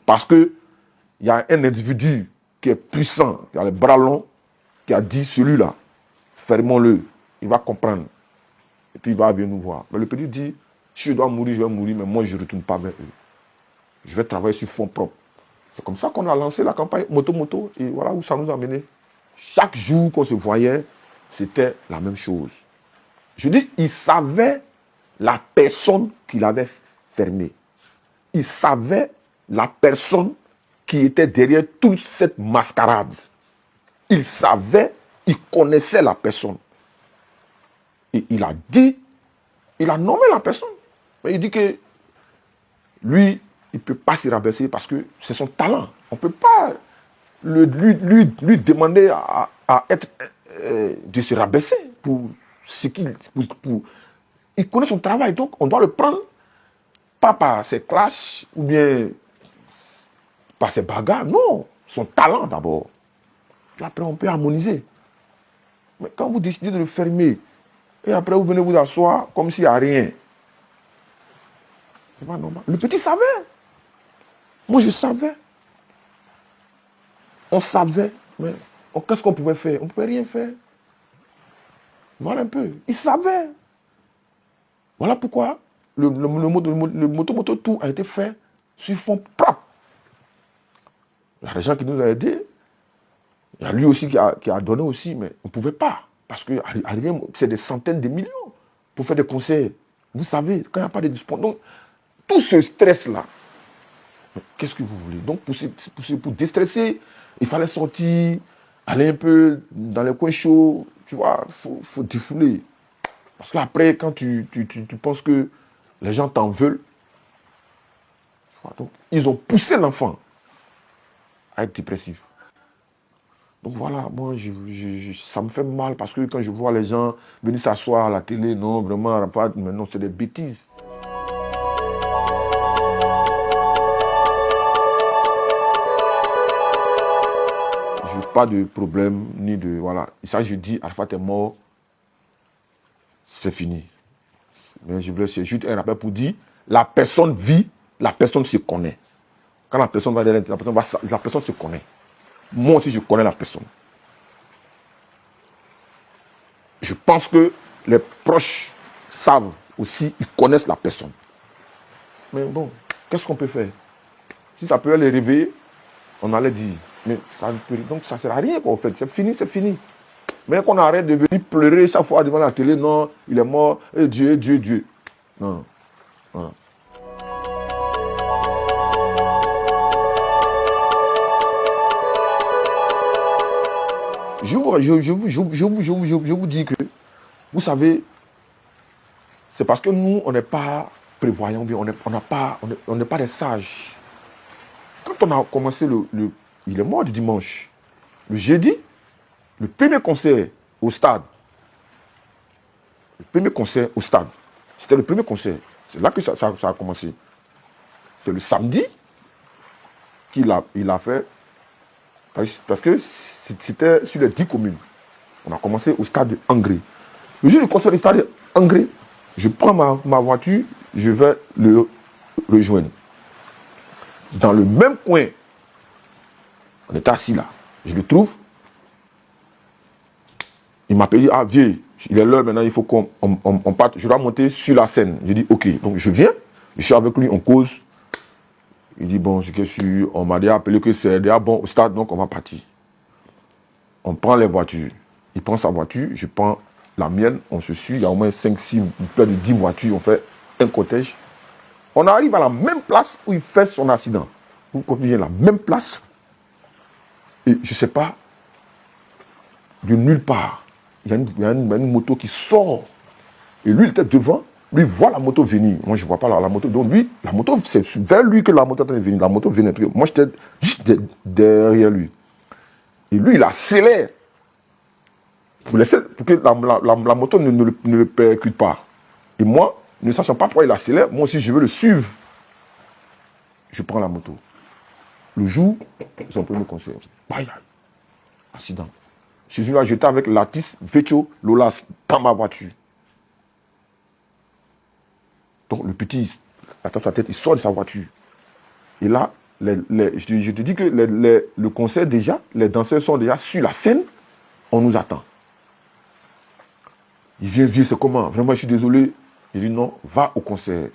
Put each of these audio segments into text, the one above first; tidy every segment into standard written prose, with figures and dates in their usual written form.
Parce qu'il y a un individu qui est puissant, qui a les bras longs, qui a dit celui-là, fermons-le, il va comprendre. Et puis il va venir nous voir. Mais le petit dit, si je dois mourir, je vais mourir, mais moi je ne retourne pas vers eux. Je vais travailler sur fonds propres. C'est comme ça qu'on a lancé la campagne moto-moto, et voilà où ça nous a mené. Chaque jour qu'on se voyait, c'était la même chose. Je dis, il savait la personne qu'il avait fermée. Il savait la personne qui était derrière toute cette mascarade. Il savait, il connaissait la personne. Et il a dit, il a nommé la personne. Mais il dit que lui, il ne peut pas s'y rabaisser parce que c'est son talent. On ne peut pas lui demander de se rabaisser pour ce qu'il... Il connaît son travail, donc on doit le prendre pas par ses clashs ou bien par ses bagarres, non, son talent d'abord. Puis après, on peut harmoniser. Mais quand vous décidez de le fermer, et après vous venez vous asseoir comme s'il n'y a rien, c'est pas normal. Le petit savait. Moi, je savais. On savait, mais qu'est-ce qu'on pouvait faire? On ne pouvait rien faire. Voilà un peu. Il savait. Voilà pourquoi le moto tout a été fait sur fond propre. Il y a des gens qui nous ont aidés. Il y a lui aussi qui a donné aussi, mais on ne pouvait pas. Parce que c'est des centaines de millions pour faire des concerts. Vous savez, quand il n'y a pas de disponibilité. Donc, tout ce stress-là, qu'est-ce que vous voulez? Donc, pour déstresser, il fallait sortir, aller un peu dans les coins chauds. Tu vois, il faut défouler. Parce qu'après, quand tu penses que les gens t'en veulent, donc, ils ont poussé l'enfant à être dépressif. Donc voilà, moi, ça me fait mal parce que quand je vois les gens venir s'asseoir à la télé, non, vraiment, mais non, c'est des bêtises. Je n'ai pas de problème, ni de... Voilà. Et ça, je dis, Arafat est mort, c'est fini. Mais je voulais juste un rappel pour dire, la personne vit, la personne se connaît. Quand la personne va derrière, la personne se connaît. Moi aussi, je connais la personne. Je pense que les proches savent aussi, ils connaissent la personne. Mais bon, qu'est-ce qu'on peut faire? Si ça peut les réveiller, on allait dire. Mais ça ne peut, donc ça ne sert à rien qu'on fait. C'est fini, c'est fini. Mais qu'on arrête de venir pleurer chaque fois devant la télé, non, il est mort, et Dieu, Dieu, Dieu. Non. Voilà. Je vous dis que, vous savez, c'est parce que nous, on n'est pas prévoyants, on n'est pas des sages. Quand on a commencé il est mort du dimanche, le jeudi, le premier concert au stade, c'était le premier concert, c'est là que ça a commencé. C'est le samedi qu'il a fait, parce que c'était sur les 10 communes. On a commencé au stade de Angré. Le jour du concert du stade de Angré, je prends ma voiture, je vais le rejoindre. Dans le même coin, on était assis là. Je le trouve. Il m'a appelé, ah vieux, il est l'heure maintenant, il faut qu'on parte. Je dois monter sur la scène. Je dis, ok. Donc je viens, je suis avec lui, on cause. Il dit, bon, on m'a déjà appelé que c'est déjà bon au stade, donc on va partir. On prend les voitures. Il prend sa voiture, je prends la mienne, on se suit, il y a au moins 5, 6, plus de 10 voitures, on fait un cortège. On arrive à la même place où il fait son accident. Vous comprenez, la même place. Et je ne sais pas, de nulle part, il y a une moto qui sort. Et lui, il était devant, lui voit la moto venir. Moi, je ne vois pas la moto. Donc lui, la moto, c'est vers lui que la moto est venue. La moto venait. Moi, j'étais juste derrière lui. Et lui, il accélère. Pour que la moto ne le percute pas. Et moi, ne sachant pas pourquoi il accélère, moi aussi je veux le suivre. Je prends la moto. Le jour, son premier concert. Bye, accident. Je suis là, j'étais avec l'artiste Vecchio Lolas dans ma voiture. Donc le petit, attends sa tête, il sort de sa voiture. Et là, je te dis que le concert déjà, les danseurs sont déjà sur la scène, on nous attend. Il vient, c'est comment? Vraiment, je suis désolé. Il dit non, va au concert.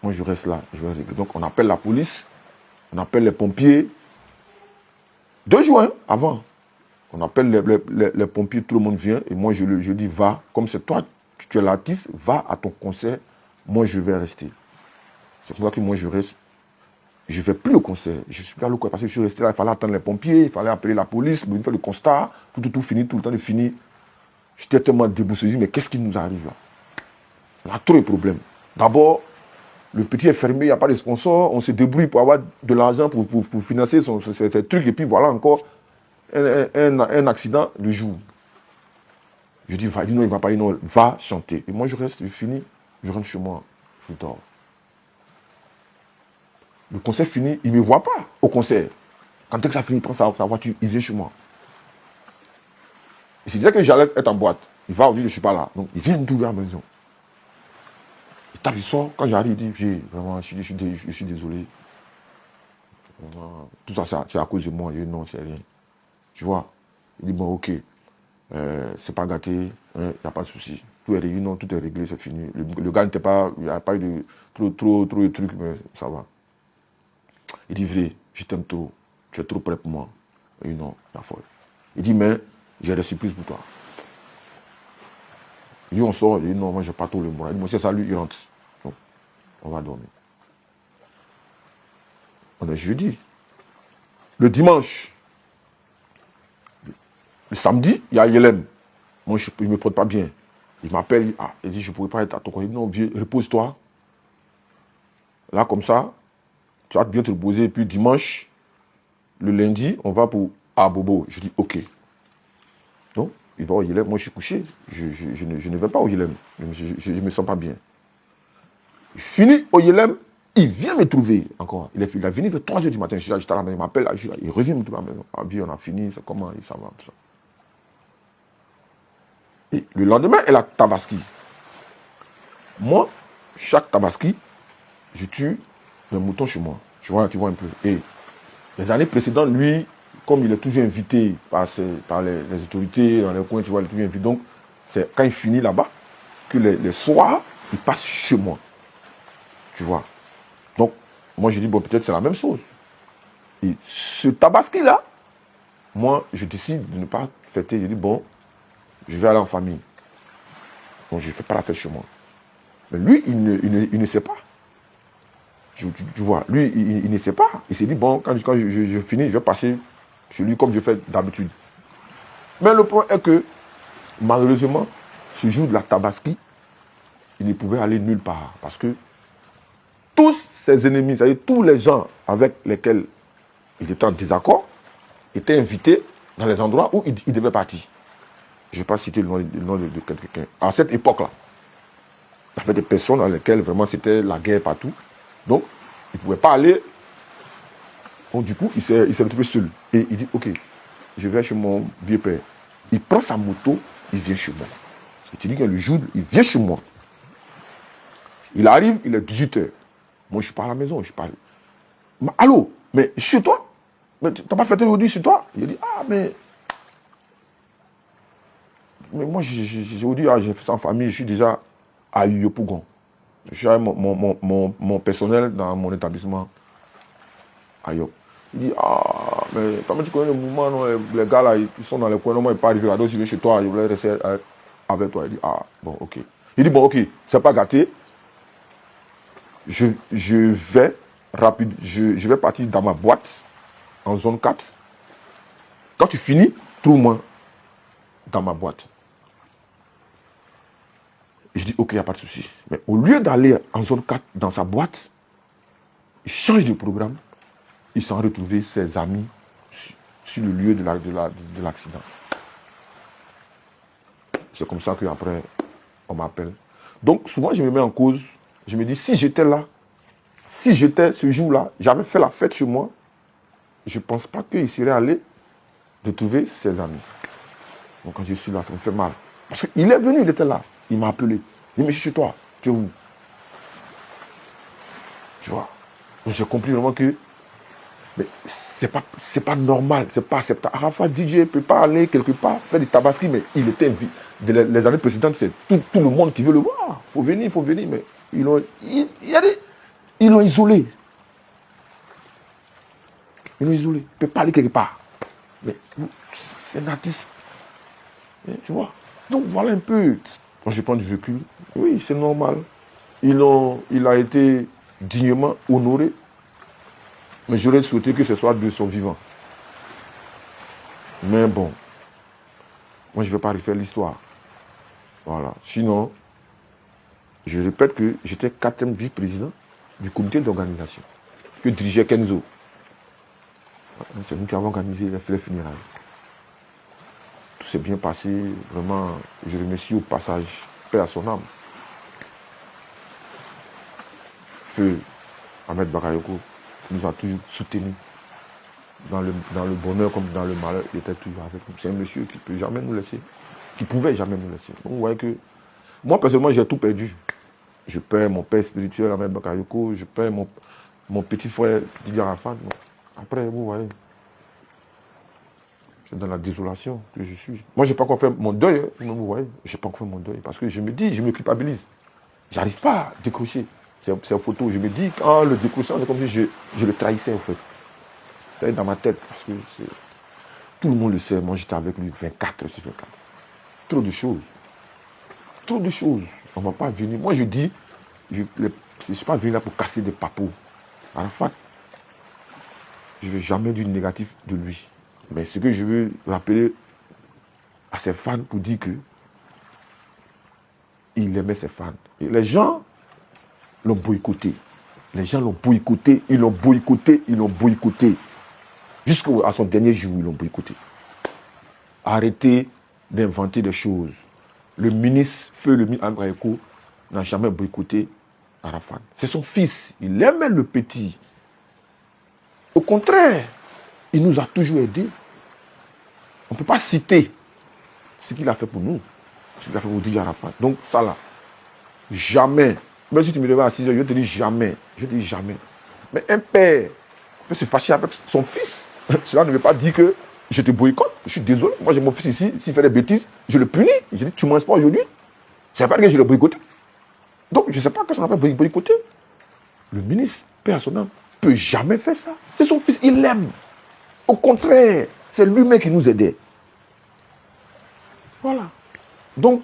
Moi, je reste là. Je vais régler. Donc, on appelle la police, on appelle les pompiers. 2 jours avant, on appelle les pompiers, tout le monde vient. Et moi, je dis, va, comme c'est toi, tu es l'artiste, va à ton concert. Moi, je vais rester. C'est pour ça que moi, je reste. Je ne fais plus le concert. Je suis là, parce que je suis resté là. Il fallait attendre les pompiers, il fallait appeler la police, il fallait le constat. Tout fini, tout le temps de fini. J'étais tellement déboussolé, mais qu'est-ce qui nous arrive là? On a trop de problèmes. D'abord, le petit est fermé, il n'y a pas de sponsor. On se débrouille pour avoir de l'argent pour financer ces trucs. Et puis voilà encore un accident le jour. Je dis, va, il dit non, il ne va pas, non, va chanter. Et moi, je reste, je finis, je rentre chez moi, je dors. Le concert fini, il ne me voit pas au concert. Quand ça finit, il prend sa voiture, il vient chez moi. Il se disait que j'allais être en boîte. Il va, on dit que je ne suis pas là. Donc, il vient me trouver à la maison. Il tape, il sort. Quand j'arrive, il dit, vraiment, je suis désolé. Vraiment, tout ça, c'est à cause de moi. Je dis, non, c'est rien. Tu vois? Il dit, bon, ok. C'est pas gâté. Il n'y a pas de souci. Tout est réglé, non, tout est réglé, c'est fini. Le gars n'était pas, il n'y a pas eu de trop de trucs, mais ça va. Il dit, vrai, je t'aime trop. Tu es trop près pour moi. Il dit, non, la folle. Il dit, mais j'ai des surprises pour toi. Il dit, on sort. Il dit, non, moi, j'ai pas trop le moral. Il dit, moi, c'est ça, lui, il rentre. Donc, on va dormir. On est jeudi. Le dimanche, le samedi, il y a Yelem. Moi, il ne me porte pas bien. Il m'appelle, il dit, je ne pourrais pas être à ton côté. Non, vieux, repose-toi. Là, comme ça, tu vas bien te reposer. Et puis dimanche, le lundi, on va pour Bobo. Je dis, ok. Donc, il va au Yelem. Moi, je suis couché. Je ne vais pas au Yelem. Je ne me sens pas bien. Il finit au Yelem. Il vient me trouver encore. Il est venu vers 3 h du matin. J'étais à la maison. Il m'appelle. Il revient me trouver à la maison. Ah, bien, on a fini. C'est comment? Ça va. Tout ça. Et le lendemain, elle a Tabaski. Moi, chaque Tabaski, je tue un mouton chez moi. Tu vois un peu. Et les années précédentes, lui, comme il est toujours invité par les autorités dans les coins, tu vois, il est toujours invité. Donc, c'est quand il finit là-bas, que les soirs, il passe chez moi. Tu vois. Donc, moi, je dis, bon, peut-être c'est la même chose. Et ce Tabaski-là, moi, je décide de ne pas fêter. Je dis, bon, je vais aller en famille. Donc, je ne fais pas la fête chez moi. Mais lui, il ne sait pas. Tu vois, lui, il ne sait pas. Il s'est dit, bon, quand je finis, je vais passer chez lui comme je fais d'habitude. Mais le point est que, malheureusement, ce jour de la Tabaski, il ne pouvait aller nulle part. Parce que tous ses ennemis, c'est-à-dire tous les gens avec lesquels il était en désaccord, étaient invités dans les endroits où il devait partir. Je ne vais pas citer le nom de quelqu'un. À cette époque-là, il y avait des personnes dans lesquelles vraiment c'était la guerre partout. Donc, il ne pouvait pas aller. Donc, du coup, il s'est retrouvé seul. Et il dit, ok, je vais chez mon vieux père. Il prend sa moto, il vient chez moi. Et tu dis que le jour, il vient chez moi. Il arrive, il est 18 h. Moi, je suis pas à la maison, je suis pas. Mais, allô, mais chez toi? Mais tu n'as pas fêté aujourd'hui chez toi? Il dit, ah, mais moi, aujourd'hui, j'ai fait ça en famille, je suis déjà à Yopougon. Je suis avec mon personnel dans mon établissement à Yop. Il dit, ah, mais comment tu connais le mouvement, non, les gars là, ils sont dans les coins, non, moi, ils ne sont pas arrivés là, donc je viens chez toi, je voulais rester avec toi. Il dit, ah, bon, ok. Il dit, bon, ok, c'est pas gâté. Je vais rapide, je vais partir dans ma boîte, en zone 4. Quand tu finis, trouve-moi dans ma boîte. Je dis, ok, il n'y a pas de souci. Mais au lieu d'aller en zone 4 dans sa boîte, il change de programme. Il s'en retrouvé ses amis sur le lieu de l'accident. C'est comme ça qu'après, on m'appelle. Donc, souvent, je me mets en cause. Je me dis, si j'étais là, si j'étais ce jour-là, j'avais fait la fête chez moi, je ne pense pas qu'il serait allé de trouver ses amis. Donc, quand je suis là, ça me fait mal. Parce qu'il est venu, il était là. Il m'a appelé. Il me dit, je suis chez toi. Tu es où? Tu vois? Donc, j'ai compris vraiment que Mais c'est pas normal, c'est pas acceptable. Arafat DJ ne peut pas aller quelque part faire du tabaski, mais il était invité. Les années précédentes, c'est tout le monde qui veut le voir. Il faut venir, mais ils l'ont isolé. Ils l'ont isolé. Il ne peut pas aller quelque part. Mais c'est un artiste. Mais, tu vois. Donc voilà un peu. Quand je prends du recul, oui, c'est normal. Il a été dignement honoré. Mais j'aurais souhaité que ce soit de son vivant. Mais bon, moi je ne vais pas refaire l'histoire. Voilà. Sinon, je répète que j'étais 4e vice-président du comité d'organisation que dirigeait Kenzo. C'est nous qui avons organisé les funérailles. Tout s'est bien passé. Vraiment, je remercie au passage, paix à son âme. Feu Ahmed Bakayoko nous a toujours soutenus. Dans le bonheur comme dans le malheur, il était toujours avec nous. C'est un monsieur qui ne peut jamais nous laisser, qui ne pouvait jamais nous laisser. Donc vous voyez que, moi personnellement, j'ai tout perdu. Je perds mon père spirituel, Ahmed Bakayoko, je perds mon petit frère, Didier Arafat. Après, vous voyez, c'est dans la désolation que je suis. Moi, je n'ai pas encore fait mon deuil, hein, vous voyez, je n'ai pas encore fait mon deuil, parce que je me dis, je me culpabilise. J'arrive pas à décrocher ces photos. Je me dis, quand le décrochant, c'est comme si je le trahissais, en fait. C'est dans ma tête, parce que tout le monde le sait. Moi, j'étais avec lui 24/24. Trop de choses. Trop de choses. On ne va pas venir. Moi, je dis, je ne suis pas venu là pour casser des papos. Arafat, je ne vais jamais dire négatif de lui. Mais ce que je veux rappeler à ses fans pour dire que il aimait ses fans. Et les gens l'ont boycotté. Les gens l'ont boycotté, ils l'ont boycotté, ils l'ont boycotté. Jusqu'à son dernier jour, ils l'ont boycotté. Arrêtez d'inventer des choses. Le ministre, feu le ministre Bakayoko, n'a jamais boycotté Arafat. C'est son fils. Il aimait le petit. Au contraire, il nous a toujours aidés. On ne peut pas citer ce qu'il a fait pour nous. Ce qu'il a fait pour Didier Arafat. Donc ça là, jamais. Même si tu me lèves à 6 heures, je te dis jamais. Je te dis jamais. Mais un père peut se fâcher avec son fils. Cela ne veut pas dire que je te boycotte. Je suis désolé. Moi, j'ai mon fils ici. S'il fait des bêtises, je le punis. Je dis, tu ne manges pas aujourd'hui. Ça ne veut pas dire que je le boycotte. Donc, je ne sais pas qu'est-ce qu'on appelle boycotter. Le ministre, père son âme, ne peut jamais faire ça. C'est son fils, il l'aime. Au contraire, c'est lui-même qui nous aidait. Voilà. Donc,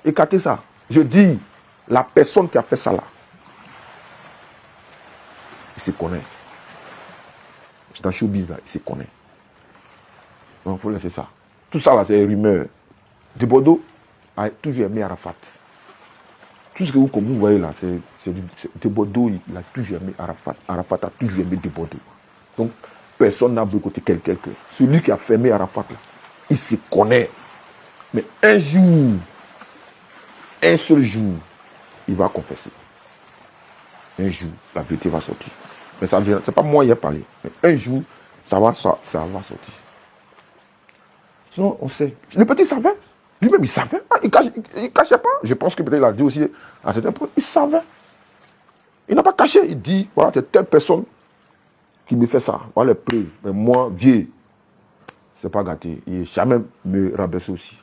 écartez ça. Je dis, la personne qui a fait ça là, il se connaît. C'est un showbiz là, il se connaît. Donc, il faut laisser ça. Tout ça là, c'est une rumeur. De Bordeaux a toujours aimé Arafat. Tout ce que vous voyez là, c'est de Bordeaux, il a toujours aimé Arafat. Arafat a toujours aimé de Bordeaux. Donc, personne n'a boycotté quelqu'un. Celui qui a fermé Arafat là, il se connaît. Mais un jour, un seul jour, il va confesser. Un jour, la vérité va sortir. Mais ça vient, c'est pas moi qui ai parlé. Mais un jour, ça va sortir. Sinon, on sait. Le petit savait. Lui-même, il savait. Il cachait pas. Je pense que peut-être il a dit aussi à certains points. Il savait. Il n'a pas caché. Il dit, voilà, c'est telle personne qui me fait ça. Voilà les preuves. Mais moi, vieux, c'est pas gâté. Il n'a jamais me rabaissé aussi.